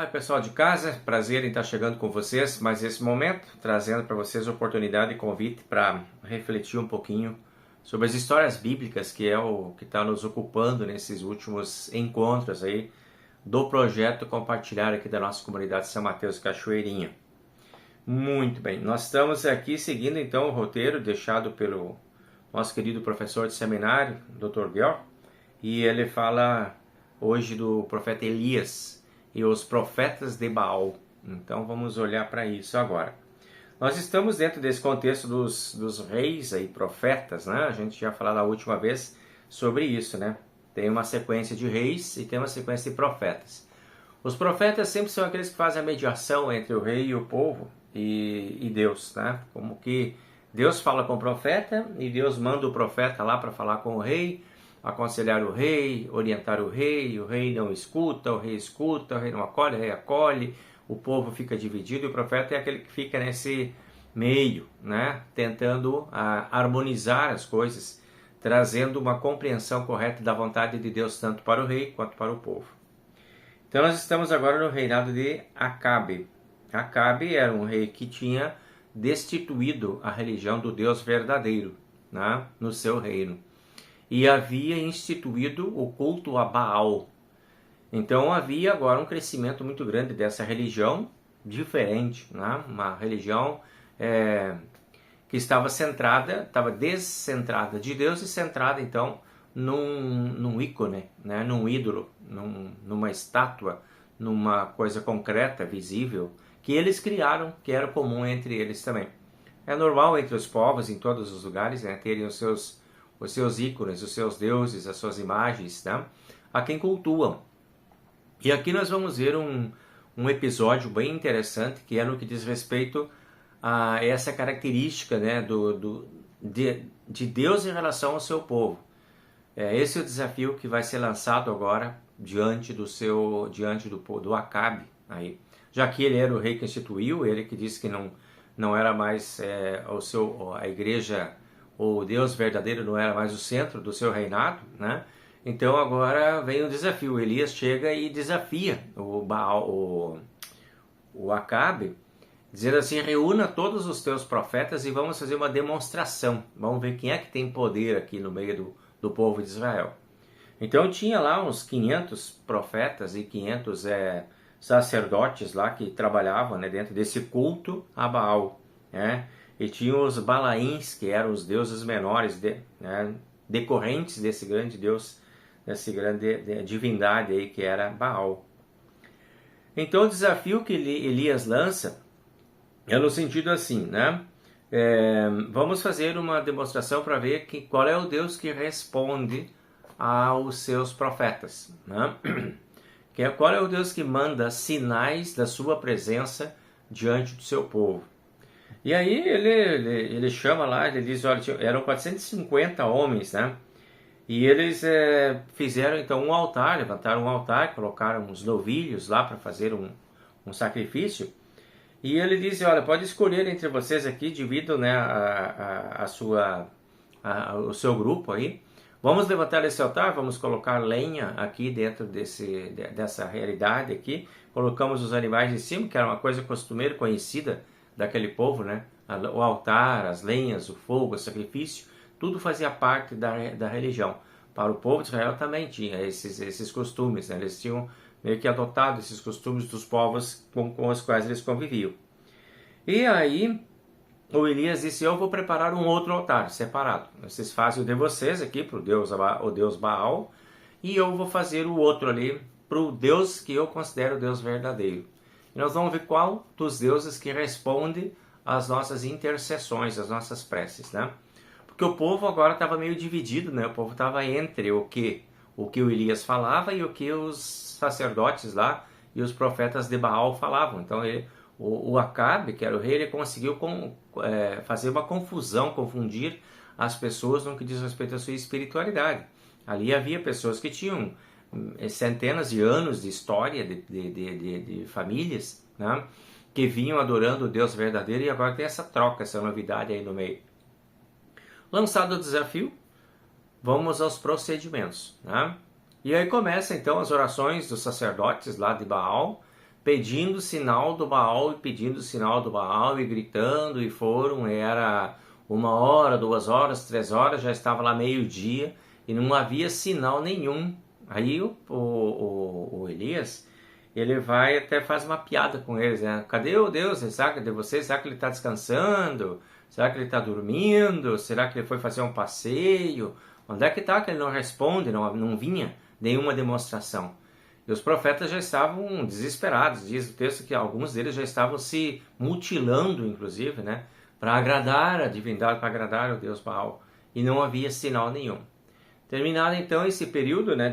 pessoal de casa, prazer em estar chegando com vocês mais esse momento, trazendo para vocês a oportunidade e convite para refletir um pouquinho sobre as histórias bíblicas, que é o que está nos ocupando nesses últimos encontros aí do projeto Compartilhar aqui da nossa comunidade São Mateus Cachoeirinha. Muito bem, nós estamos aqui seguindo então o roteiro deixado pelo nosso querido professor de seminário, Dr. Guel, e ele fala hoje do profeta Elias e os profetas de Baal. Então vamos olhar para isso agora. Nós estamos dentro desse contexto dos reis e profetas, né? A gente já falou da última vez sobre isso, né? Tem uma sequência de reis e tem uma sequência de profetas. Os profetas sempre são aqueles que fazem a mediação entre o rei e o povo e Deus, né? Como que Deus fala com o profeta e Deus manda o profeta lá para falar com o rei, aconselhar o rei, orientar o rei não escuta, o rei não acolhe, o rei acolhe, o povo fica dividido e o profeta é aquele que fica nesse meio, né? Tentando harmonizar as coisas, trazendo uma compreensão correta da vontade de Deus tanto para o rei quanto para o povo. Então nós estamos agora no reinado de Acabe. Acabe era um rei que tinha destituído a religião do Deus verdadeiro, né? No seu reino. E havia instituído o culto a Baal. Então havia agora um crescimento muito grande dessa religião diferente, né? Uma religião que estava descentrada de Deus e centrada então num ícone, né? Num ídolo, numa estátua, numa coisa concreta, visível, que eles criaram, que era comum entre eles também. É normal entre os povos, em todos os lugares, né? Terem os seus ícones, os seus deuses, as suas imagens, né? A quem cultuam. E aqui nós vamos ver um episódio bem interessante, que é no que diz respeito a essa característica, né, de Deus em relação ao seu povo. Esse é o desafio que vai ser lançado agora diante do Acabe. Aí. Já que ele era o rei que instituiu, ele que disse que não era mais a igreja, o Deus verdadeiro não era mais o centro do seu reinado, né? Então agora vem o desafio. Elias chega e desafia o Acabe, dizendo assim: reúna todos os teus profetas e vamos fazer uma demonstração. Vamos ver quem é que tem poder aqui no meio do povo de Israel. Então tinha lá uns 500 profetas e 500 sacerdotes lá que trabalhavam, né, dentro desse culto a Baal, né? E tinha os Balaíns, que eram os deuses menores, né, decorrentes desse grande deus, dessa grande divindade aí que era Baal. Então o desafio que Elias lança é no sentido assim, né? Vamos fazer uma demonstração para ver qual é o Deus que responde aos seus profetas, né? Qual é o Deus que manda sinais da sua presença diante do seu povo. E aí ele chama lá, ele diz, olha, eram 450 homens, né? E eles fizeram então um altar, levantaram um altar, colocaram uns novilhos lá para fazer um sacrifício. E ele diz, olha, pode escolher entre vocês aqui, dividam, né, o seu grupo aí. Vamos levantar esse altar, vamos colocar lenha aqui dentro dessa realidade aqui. Colocamos os animais em cima, que era uma coisa costumeira, conhecida daquele povo, né? O altar, as lenhas, o fogo, o sacrifício, tudo fazia parte da religião. Para o povo de Israel também tinha esses costumes, né? Eles tinham meio que adotado esses costumes dos povos com os quais eles conviviam. E aí o Elias disse, eu vou preparar um outro altar separado. Vocês fazem o de vocês aqui para o Deus Baal, e eu vou fazer o outro ali para o Deus que eu considero o Deus verdadeiro. E nós vamos ver qual dos deuses que responde às nossas intercessões, às nossas preces, né? Porque o povo agora estava meio dividido, né? O povo estava entre o que o Elias falava e o que os sacerdotes lá e os profetas de Baal falavam. Então o Acabe, que era o rei, ele conseguiu fazer uma confusão, confundir as pessoas no que diz respeito à sua espiritualidade. Ali havia pessoas que tinham centenas de anos de história de famílias, né, que vinham adorando o Deus verdadeiro, e agora tem essa troca, essa novidade aí no meio. Lançado o desafio, vamos aos procedimentos, né? E aí começa então as orações dos sacerdotes lá de Baal, pedindo sinal do Baal e pedindo sinal do Baal e gritando, e era 1 hora, 2 horas, 3 horas, já estava lá meio-dia e não havia sinal nenhum. Aí o Elias, ele vai até faz uma piada com eles, né? Cadê o Deus? Cadê você? Será que ele está descansando? Será que ele está dormindo? Será que ele foi fazer um passeio? Onde é que está que ele não responde? Não vinha nenhuma demonstração. E os profetas já estavam desesperados. Diz o texto que alguns deles já estavam se mutilando, inclusive, né? Para agradar a divindade, para agradar o Deus Baal. E não havia sinal nenhum. Terminado então esse período, né,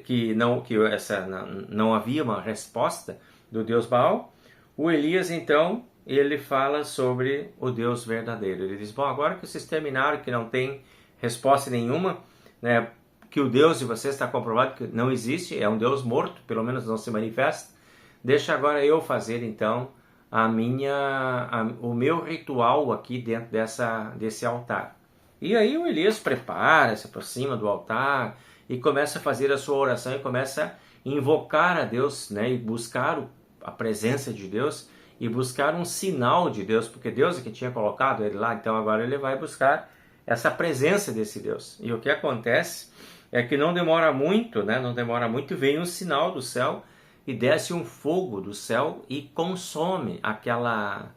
que não havia uma resposta do Deus Baal, o Elias então ele fala sobre o Deus verdadeiro. Ele diz: bom, agora que vocês terminaram, que não tem resposta nenhuma, né, que o Deus de vocês está comprovado que não existe, é um Deus morto, pelo menos não se manifesta, deixa agora eu fazer então o meu ritual aqui dentro desse altar. E aí o Elias prepara, se aproxima do altar e começa a fazer a sua oração e começa a invocar a Deus, né, e buscar a presença de Deus e buscar um sinal de Deus, porque Deus é que tinha colocado ele lá, então agora ele vai buscar essa presença desse Deus. E o que acontece é que não demora muito, vem um sinal do céu e desce um fogo do céu e consome aquela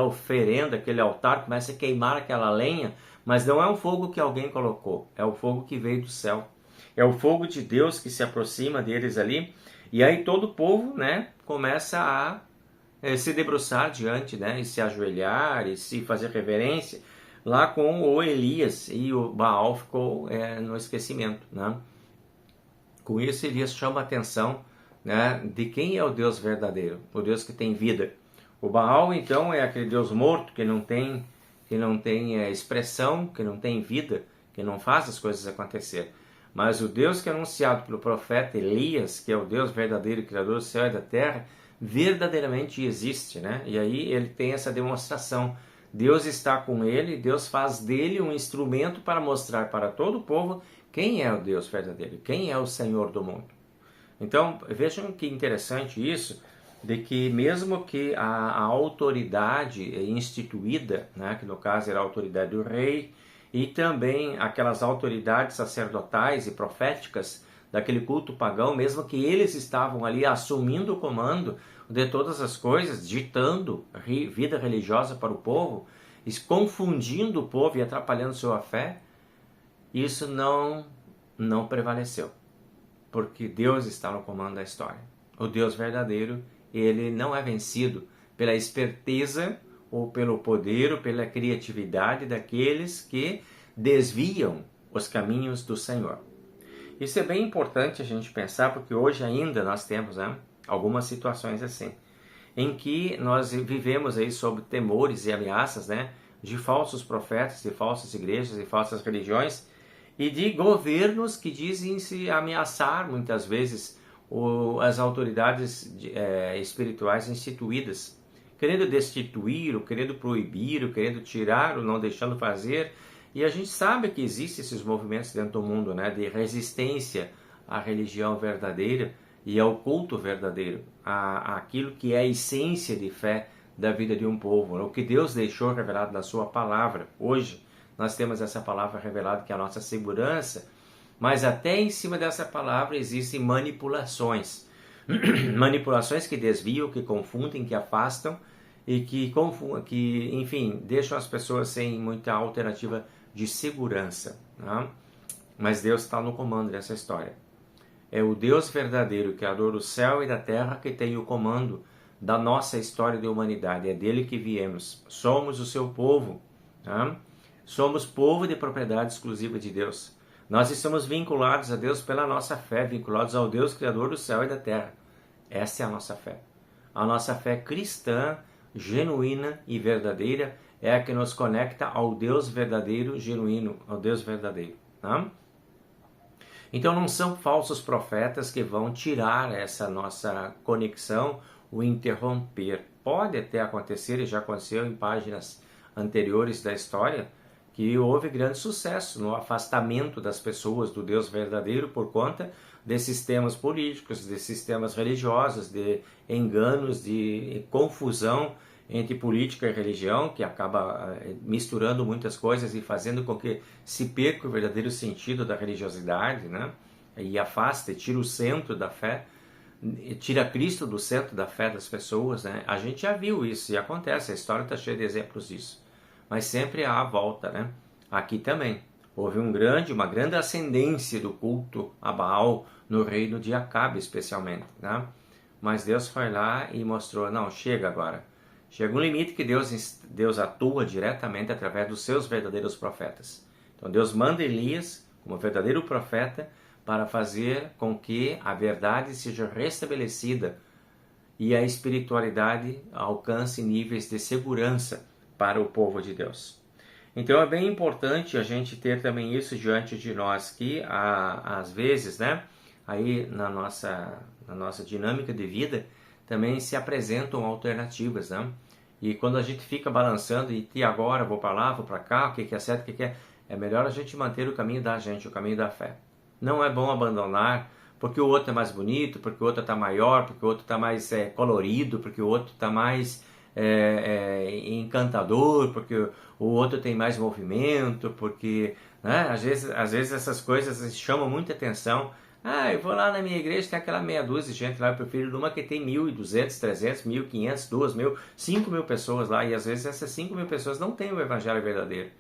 oferenda, aquele altar, começa a queimar aquela lenha, mas não é um fogo que alguém colocou, é o fogo que veio do céu. É o fogo de Deus que se aproxima deles ali, e aí todo o povo, né, começa a se debruçar diante, né, e se ajoelhar, e se fazer reverência, lá com o Elias, e o Baal ficou no esquecimento, né? Com isso Elias chama a atenção, né, de quem é o Deus verdadeiro, o Deus que tem vida. O Baal, então, é aquele Deus morto que não tem expressão, que não tem vida, que não faz as coisas acontecer. Mas o Deus que é anunciado pelo profeta Elias, que é o Deus verdadeiro, Criador do céu e da terra, verdadeiramente existe, né? E aí ele tem essa demonstração. Deus está com ele, Deus faz dele um instrumento para mostrar para todo o povo quem é o Deus verdadeiro, quem é o Senhor do mundo. Então, vejam que interessante isso, de que mesmo que a autoridade instituída, né, que no caso era a autoridade do rei, e também aquelas autoridades sacerdotais e proféticas daquele culto pagão, mesmo que eles estavam ali assumindo o comando de todas as coisas, ditando vida religiosa para o povo, confundindo o povo e atrapalhando sua fé, isso não prevaleceu, porque Deus está no comando da história. O Deus verdadeiro, ele não é vencido pela esperteza ou pelo poder ou pela criatividade daqueles que desviam os caminhos do Senhor. Isso é bem importante a gente pensar, porque hoje ainda nós temos, né, algumas situações assim, em que nós vivemos aí sob temores e ameaças, né, de falsos profetas, de falsas igrejas e falsas religiões, e de governos que dizem se ameaçar muitas vezes as autoridades espirituais instituídas, querendo destituir, ou querendo proibir, ou querendo tirar, ou não deixando fazer. E a gente sabe que existem esses movimentos dentro do mundo, né, de resistência à religião verdadeira e ao culto verdadeiro, àquilo que é a essência de fé da vida de um povo, o que Deus deixou revelado na sua palavra. Hoje nós temos essa palavra revelada, que é a nossa segurança, mas até em cima dessa palavra existem manipulações. Manipulações que desviam, que confundem, que afastam e que enfim, deixam as pessoas sem muita alternativa de segurança, né? Mas Deus está no comando dessa história. É o Deus verdadeiro, Criador do céu e da terra, que tem o comando da nossa história de humanidade. É dele que viemos. Somos o seu povo, né? Somos povo de propriedade exclusiva de Deus. Nós estamos vinculados a Deus pela nossa fé, vinculados ao Deus Criador do céu e da terra. Essa é a nossa fé. A nossa fé cristã, genuína e verdadeira, é a que nos conecta ao Deus verdadeiro, genuíno, ao Deus verdadeiro. Tá? Então não são falsos profetas que vão tirar essa nossa conexão, o interromper. Pode até acontecer, e já aconteceu em páginas anteriores da história, que houve grande sucesso no afastamento das pessoas do Deus verdadeiro por conta de sistemas políticos, de sistemas religiosos, de enganos, de confusão entre política e religião, que acaba misturando muitas coisas e fazendo com que se perca o verdadeiro sentido da religiosidade, né? E afasta, tira o centro da fé, tira Cristo do centro da fé das pessoas, né? A gente já viu isso e acontece, a história está cheia de exemplos disso. Mas sempre há a volta, né? Aqui também houve uma grande ascendência do culto a Baal no reino de Acabe, especialmente, né? Mas Deus foi lá e mostrou, não, chega agora. Chega um limite que Deus atua diretamente através dos seus verdadeiros profetas. Então Deus manda Elias como verdadeiro profeta para fazer com que a verdade seja restabelecida e a espiritualidade alcance níveis de segurança para o povo de Deus. Então é bem importante a gente ter também isso diante de nós, que às vezes, né, aí na nossa dinâmica de vida também se apresentam alternativas, né? E quando a gente fica balançando e agora vou para lá, vou para cá, o que é certo, o que é melhor a gente manter o caminho da gente, o caminho da fé. Não é bom abandonar porque o outro é mais bonito, porque o outro está maior, porque o outro está mais colorido, porque o outro está mais encantador, porque o outro tem mais movimento, porque, né, às vezes essas coisas chamam muita atenção. Ah, eu vou lá na minha igreja, tem aquela meia dúzia de gente lá, eu prefiro uma que tem 1.200, 300, 1.500, 2.000, 5.000 pessoas lá, e às vezes essas 5.000 pessoas não têm o evangelho verdadeiro.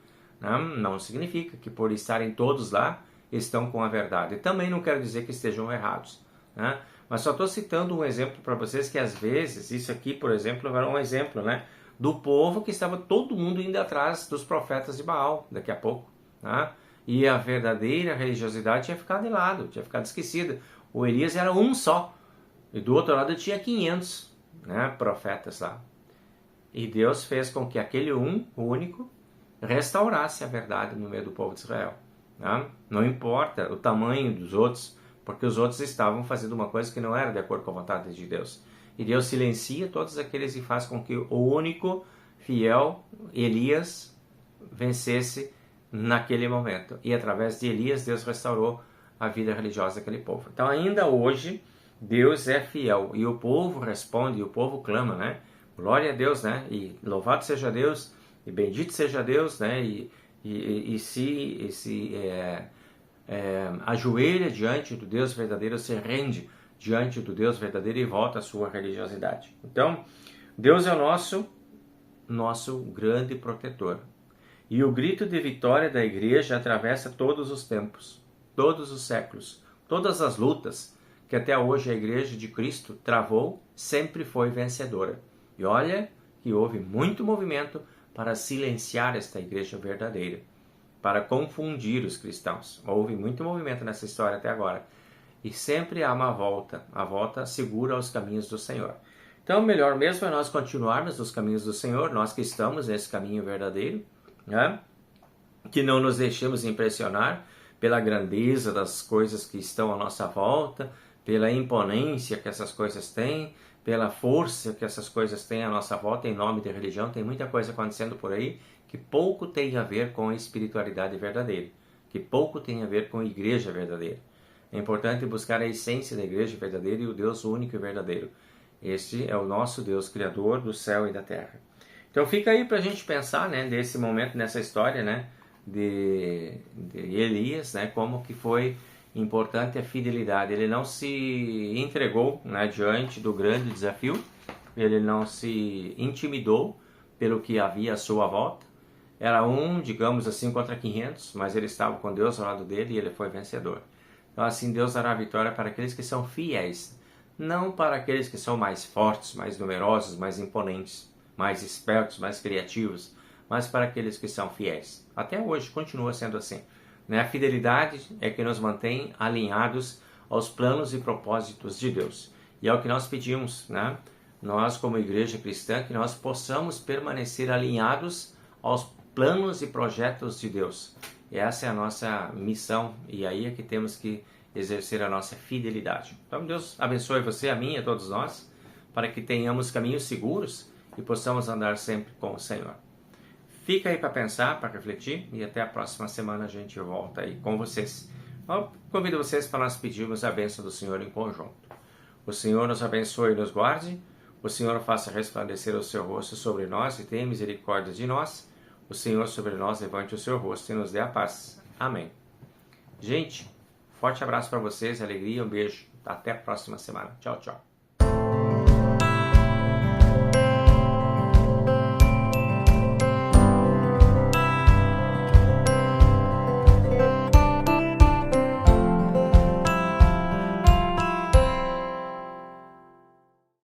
Não significa que por estarem todos lá, estão com a verdade. E também não quero dizer que estejam errados, né? Mas só estou citando um exemplo para vocês que às vezes, isso aqui, por exemplo, era um exemplo, né, do povo que estava todo mundo indo atrás dos profetas de Baal, daqui a pouco, né? E a verdadeira religiosidade tinha ficado de lado, tinha ficado esquecida. O Elias era um só, e do outro lado tinha 500, né, profetas lá. E Deus fez com que aquele o único, restaurasse a verdade no meio do povo de Israel. Né? Não importa o tamanho dos outros, porque os outros estavam fazendo uma coisa que não era de acordo com a vontade de Deus. E Deus silencia todos aqueles e faz com que o único fiel, Elias, vencesse naquele momento. E através de Elias, Deus restaurou a vida religiosa daquele povo. Então ainda hoje, Deus é fiel. E o povo responde, e o povo clama, né? Glória a Deus, né? E louvado seja Deus, e bendito seja Deus, né? E se ajoelha diante do Deus verdadeiro, se rende diante do Deus verdadeiro e volta à sua religiosidade. Então, Deus é o nosso grande protetor. E o grito de vitória da igreja atravessa todos os tempos, todos os séculos, todas as lutas que até hoje a igreja de Cristo travou, sempre foi vencedora. E olha que houve muito movimento para silenciar esta igreja verdadeira, para confundir os cristãos. Houve muito movimento nessa história até agora. E sempre há uma volta, a volta segura aos caminhos do Senhor. Então, melhor mesmo é nós continuarmos nos caminhos do Senhor, nós que estamos nesse caminho verdadeiro, né? Que não nos deixemos impressionar pela grandeza das coisas que estão à nossa volta, pela imponência que essas coisas têm, pela força que essas coisas têm à nossa volta em nome de religião. Tem muita coisa acontecendo por aí que pouco tem a ver com a espiritualidade verdadeira, que pouco tem a ver com a igreja verdadeira. É importante buscar a essência da igreja verdadeira e o Deus único e verdadeiro. Este é o nosso Deus, Criador do céu e da terra. Então fica aí para a gente pensar, né, nesse momento, nessa história, né, de Elias, né, como que foi importante a fidelidade. Ele não se entregou, né, diante do grande desafio, ele não se intimidou pelo que havia à sua volta. Era digamos assim, contra 500, mas ele estava com Deus ao lado dele e ele foi vencedor. Então assim Deus dará a vitória para aqueles que são fiéis, não para aqueles que são mais fortes, mais numerosos, mais imponentes, mais espertos, mais criativos, mas para aqueles que são fiéis. Até hoje continua sendo assim. A fidelidade é que nos mantém alinhados aos planos e propósitos de Deus. E é o que nós pedimos, né? Nós como igreja cristã, que nós possamos permanecer alinhados aos planos e projetos de Deus. E essa é a nossa missão e aí é que temos que exercer a nossa fidelidade. Então Deus abençoe você, a mim e a todos nós, para que tenhamos caminhos seguros e possamos andar sempre com o Senhor. Fica aí para pensar, para refletir e até a próxima semana a gente volta aí com vocês. Eu convido vocês para nós pedirmos a bênção do Senhor em conjunto. O Senhor nos abençoe e nos guarde. O Senhor faça resplandecer o seu rosto sobre nós e tenha misericórdia de nós. O Senhor sobre nós levante o seu rosto e nos dê a paz. Amém. Gente, forte abraço para vocês, alegria, um beijo. Até a próxima semana. Tchau, tchau.